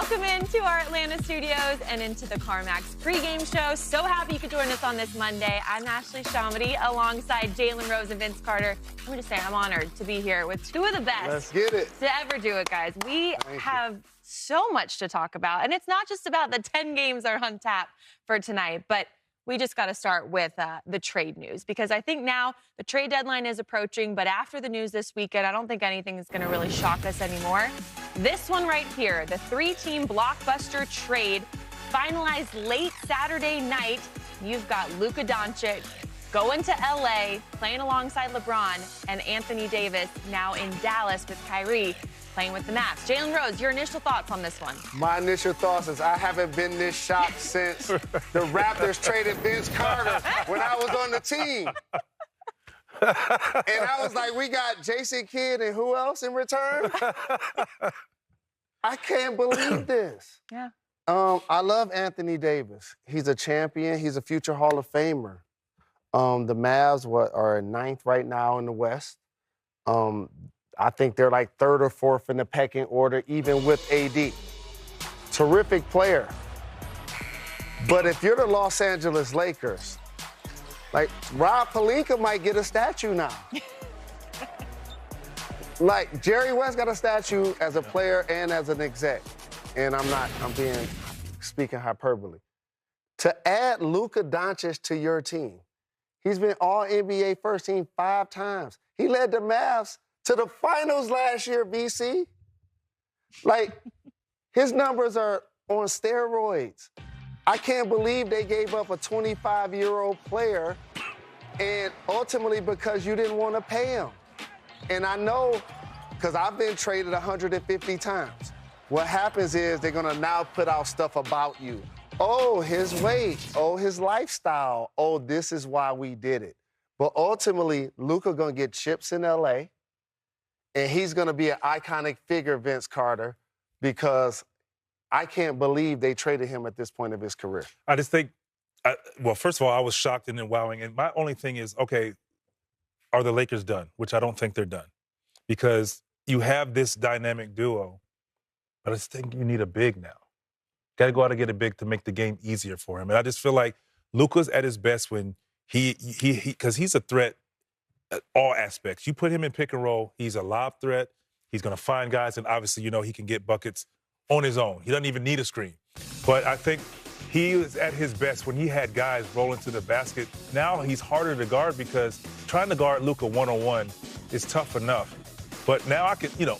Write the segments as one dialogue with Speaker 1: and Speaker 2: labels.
Speaker 1: Welcome into our Atlanta studios and into the CarMax pregame show. So happy you could join us on this Monday. I'm Ashley Shamady alongside Jalen Rose and Vince Carter. I'm going to say I'm honored to be here with two of the best
Speaker 2: Let's get it.
Speaker 1: to ever do it, guys. We have so much to talk about. And it's not just about the 10 games that are on tap for tonight, but we just got to start with the trade news, because I think now the trade deadline is approaching. But after the news this weekend, I don't think anything is going to really shock us anymore. This one right here, the three-team blockbuster trade finalized late Saturday night. You've got Luka Doncic going to L.A., playing alongside LeBron, and Anthony Davis now in Dallas with Kyrie playing with the Mavs. Jalen Rose, your initial thoughts on this one?
Speaker 2: My initial thoughts is I haven't been this shocked since the Raptors traded Vince Carter when I was on the team. And I was like, we got Jason Kidd and who else in return? I can't believe this.
Speaker 1: Yeah.
Speaker 2: I love Anthony Davis. He's a champion. He's a future Hall of Famer. The Mavs are ninth right now in the West. I think they're like third or fourth in the pecking order, even with AD. Terrific player. But if you're the Los Angeles Lakers, like Rob Pelinka might get a statue now. Like Jerry West got a statue as a player and as an exec. And I'm speaking hyperbole. To add Luka Doncic to your team, he's been all NBA first team 5 times. He led the Mavs to the finals last year, BC. Like, his numbers are on steroids. I can't believe they gave up a 25-year-old player, and ultimately because you didn't want to pay him. And I know, because I've been traded 150 times. What happens is they're going to now put out stuff about you. Oh, his weight. Oh, his lifestyle. Oh, this is why we did it. But ultimately, Luka going to get chips in L.A., and he's going to be an iconic figure, Vince Carter, because I can't believe they traded him at this point of his career.
Speaker 3: I just think, well, first of all, I was shocked and then wowing. And my only thing is, okay, are the Lakers done? Which I don't think they're done. Because you have this dynamic duo, but I just think you need a big now. Got to go out and get a big to make the game easier for him. And I just feel like Luka's at his best when because he's a threat at all aspects. You put him in pick and roll, he's a lob threat. He's going to find guys, and obviously, you know, he can get buckets on his own. He doesn't even need a screen. But I think he was at his best when he had guys rolling to the basket. Now he's harder to guard because trying to guard Luka one-on-one is tough enough. But now I can, you know,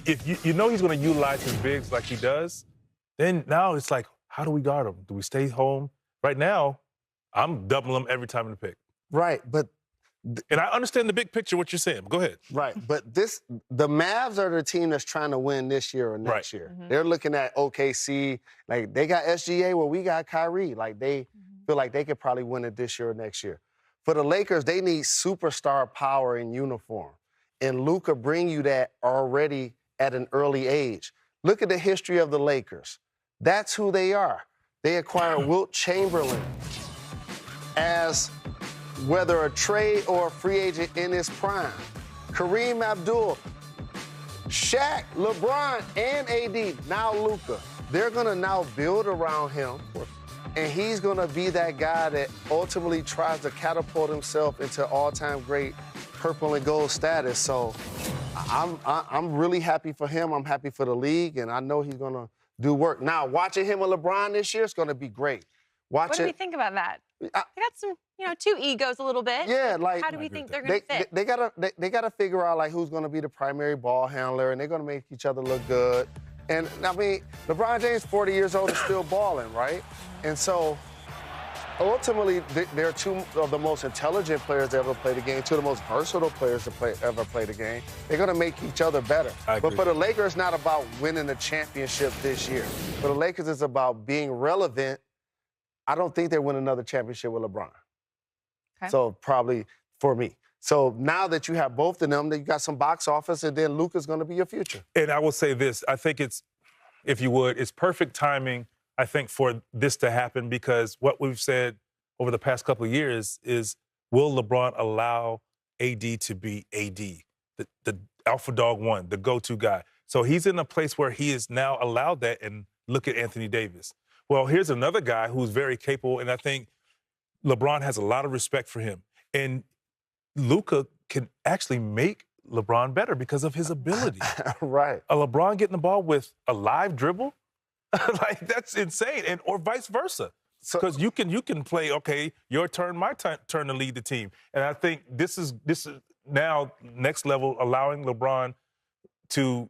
Speaker 3: if you know he's going to utilize his bigs like he does, then now it's like, how do we guard him? Do we stay home? Right now, I'm doubling him every time in the pick.
Speaker 2: Right, but
Speaker 3: and I understand the big picture, what you're saying. Go ahead.
Speaker 2: Right, but the Mavs are the team that's trying to win this year or next year.
Speaker 1: Mm-hmm.
Speaker 2: They're looking at OKC. Like, they got SGA where we got Kyrie. Like, they feel like they could probably win it this year or next year. For the Lakers, they need superstar power in uniform. And Luka bring you that already at an early age. Look at the history of the Lakers. That's who they are. They acquired Wilt Chamberlain as whether a trade or a free agent in his prime. Kareem Abdul, Shaq, LeBron, and AD, now Luka. They're going to now build around him, and he's going to be that guy that ultimately tries to catapult himself into all-time great purple and gold status. So I'm really happy for him. I'm happy for the league, and I know he's going to do work. Now, watching him with LeBron this year is going to be great.
Speaker 1: What do we think about that? They got some, you know, two egos a little bit.
Speaker 2: Yeah, like
Speaker 1: how do we think they're going to fit?
Speaker 2: They gotta figure out like who's going to be the primary ball handler, and they're going to make each other look good. And I mean, LeBron James, 40 years old, is still balling, right? And so, ultimately, they're two of the most intelligent players to ever play the game, two of the most versatile players to ever play the game. They're going to make each other better. But for the Lakers, it's not about winning the championship this year. For the Lakers, it's about being relevant. I don't think they win another championship with LeBron. Okay. So probably for me. So now that you have both of them, you got some box office, and then Luka's going to be your future.
Speaker 3: And I will say this. I think it's, if you would, it's perfect timing, I think, for this to happen, because what we've said over the past couple of years is, will LeBron allow AD to be AD, the alpha dog one, the go-to guy? So he's in a place where he is now allowed that, and look at Anthony Davis. Well, here's another guy who's very capable, and I think LeBron has a lot of respect for him. And Luka can actually make LeBron better because of his ability.
Speaker 2: Right.
Speaker 3: A LeBron getting the ball with a live dribble, like that's insane, and or vice versa. Because you can play, okay, your turn, my turn to lead the team. And I think this is now next level, allowing LeBron to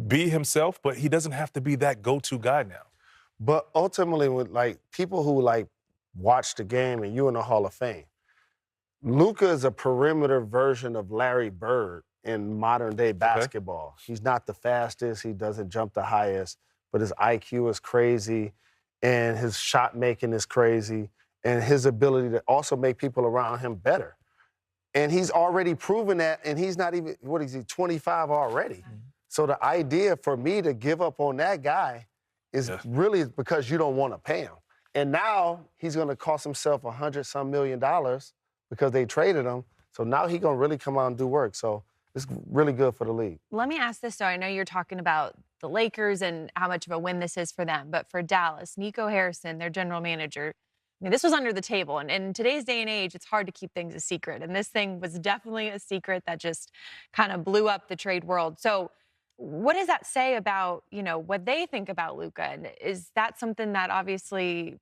Speaker 3: be himself, but he doesn't have to be that go-to guy now.
Speaker 2: But ultimately, with like people who like watch the game and you in the Hall of Fame, Luka is a perimeter version of Larry Bird in modern day basketball. Okay. He's not the fastest, he doesn't jump the highest, but his IQ is crazy and his shot making is crazy and his ability to also make people around him better. And he's already proven that, and he's not even, what is he, 25 already? Mm-hmm. So the idea for me to give up on that guy is really because you don't want to pay him. And now he's going to cost himself $100-some million because they traded him. So now he's going to really come out and do work. So it's really good for the league.
Speaker 1: Let me ask this, though. I know you're talking about the Lakers and how much of a win this is for them. But for Dallas, Nico Harrison, their general manager, I mean, this was under the table. And in today's day and age, it's hard to keep things a secret. And this thing was definitely a secret that just kind of blew up the trade world. So what does that say about, you know, what they think about Luka? And is that something that obviously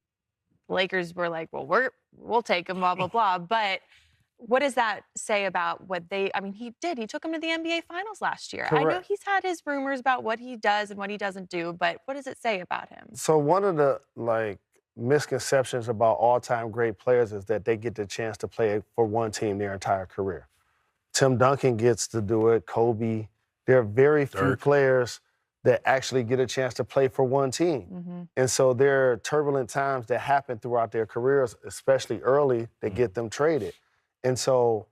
Speaker 1: Lakers were like, well, we'll take him, blah, blah, blah. But what does that say about what they, I mean, he took him to the NBA Finals last year. Correct. I know he's had his rumors about what he does and what he doesn't do, but what does it say about him?
Speaker 2: So one of the, misconceptions about all-time great players is that they get the chance to play for one team their entire career. Tim Duncan gets to do it, Kobe. There are very few players that actually get a chance to play for one team. Mm-hmm. And so there are turbulent times that happen throughout their careers, especially early, that get them traded. And so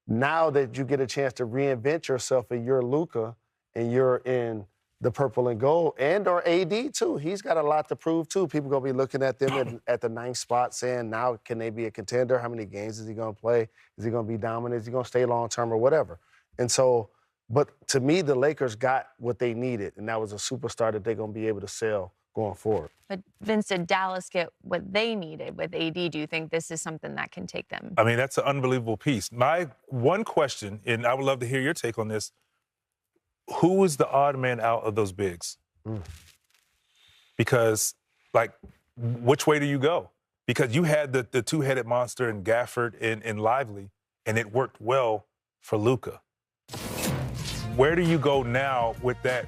Speaker 2: now that you get a chance to reinvent yourself and you're Luka and you're in the purple and gold, and or AD too. He's got a lot to prove too. People going to be looking at them at the 9th spot saying, now can they be a contender? How many games is he going to play? Is he going to be dominant? Is he going to stay long-term or whatever? And so, but to me, the Lakers got what they needed, and that was a superstar that they're going to be able to sell going forward.
Speaker 1: But Vince, did Dallas get what they needed with AD? Do you think this is something that can take them?
Speaker 3: I mean, that's an unbelievable piece. My one question, and I would love to hear your take on this, who was the odd man out of those bigs? Because, which way do you go? Because you had the two-headed monster in Gafford and Lively, and it worked well for Luka. Where do you go now with that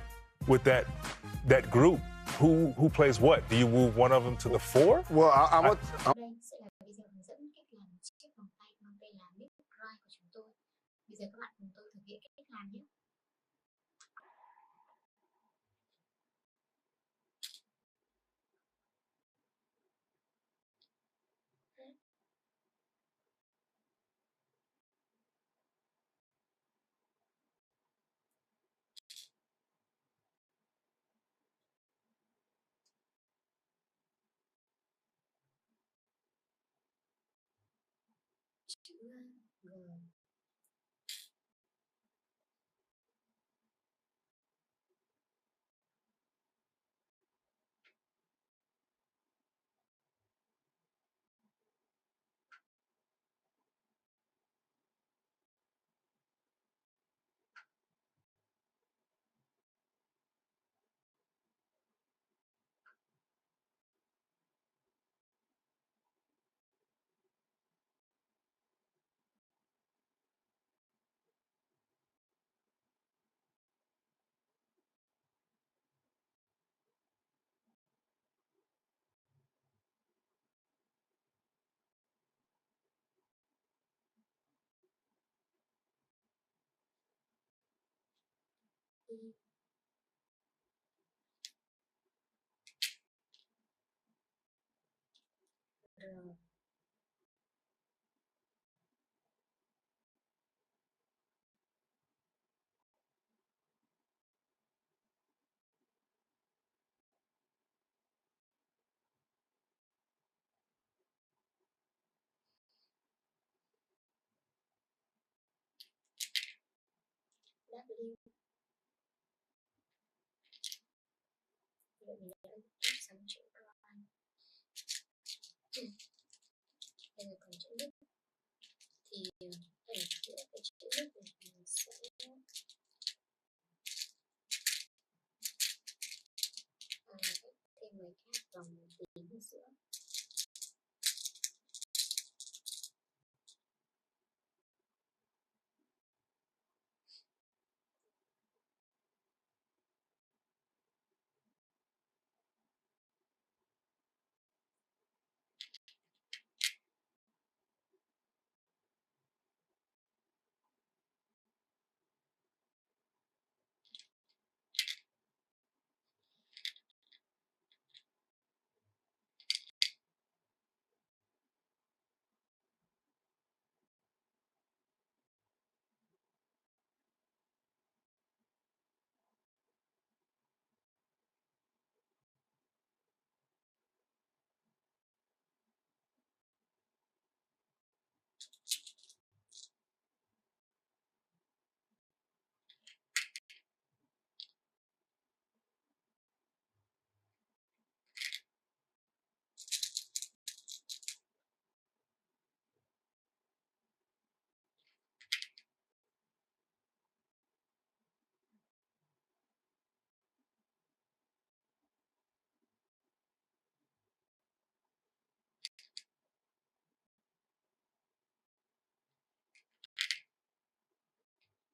Speaker 3: group? Who plays what? Do you move one of them to the 4?
Speaker 2: Well,
Speaker 4: vậy mình đã chốt xong chuyện rồi. Bây giờ còn chữ nước thì ở giữa cái chữ nước này mình sẽ thêm mấy cái hạt vòng tím ở giữa.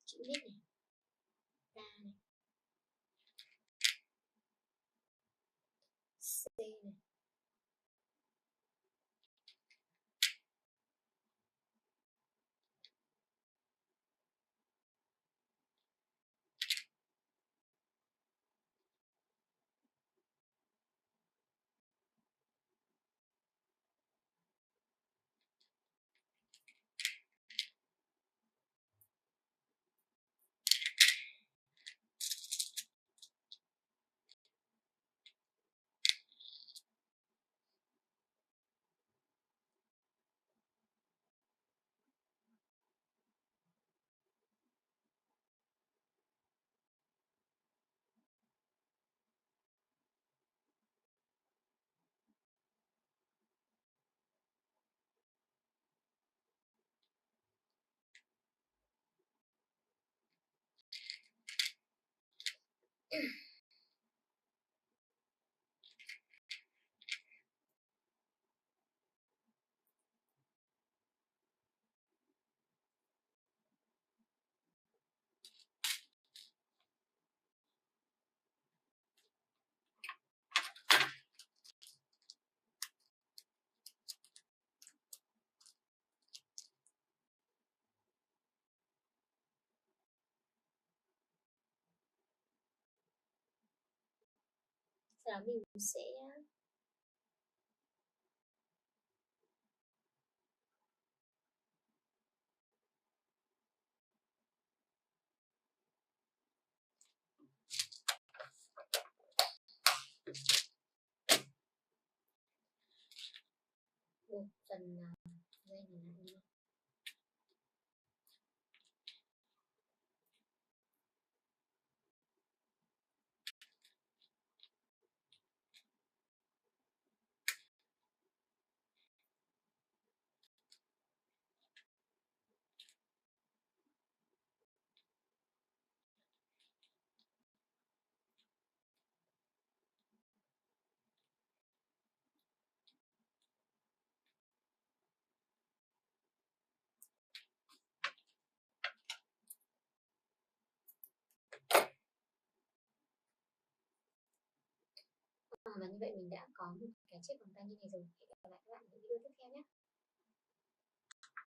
Speaker 4: Chữ viết này, ta này, C này, sau đó mình sẽ buộc phần dây này lại đi. Và như vậy mình đã có một cái chiếc vòng tay như này rồi. Hẹn gặp lại các bạn ở những video tiếp theo nhé.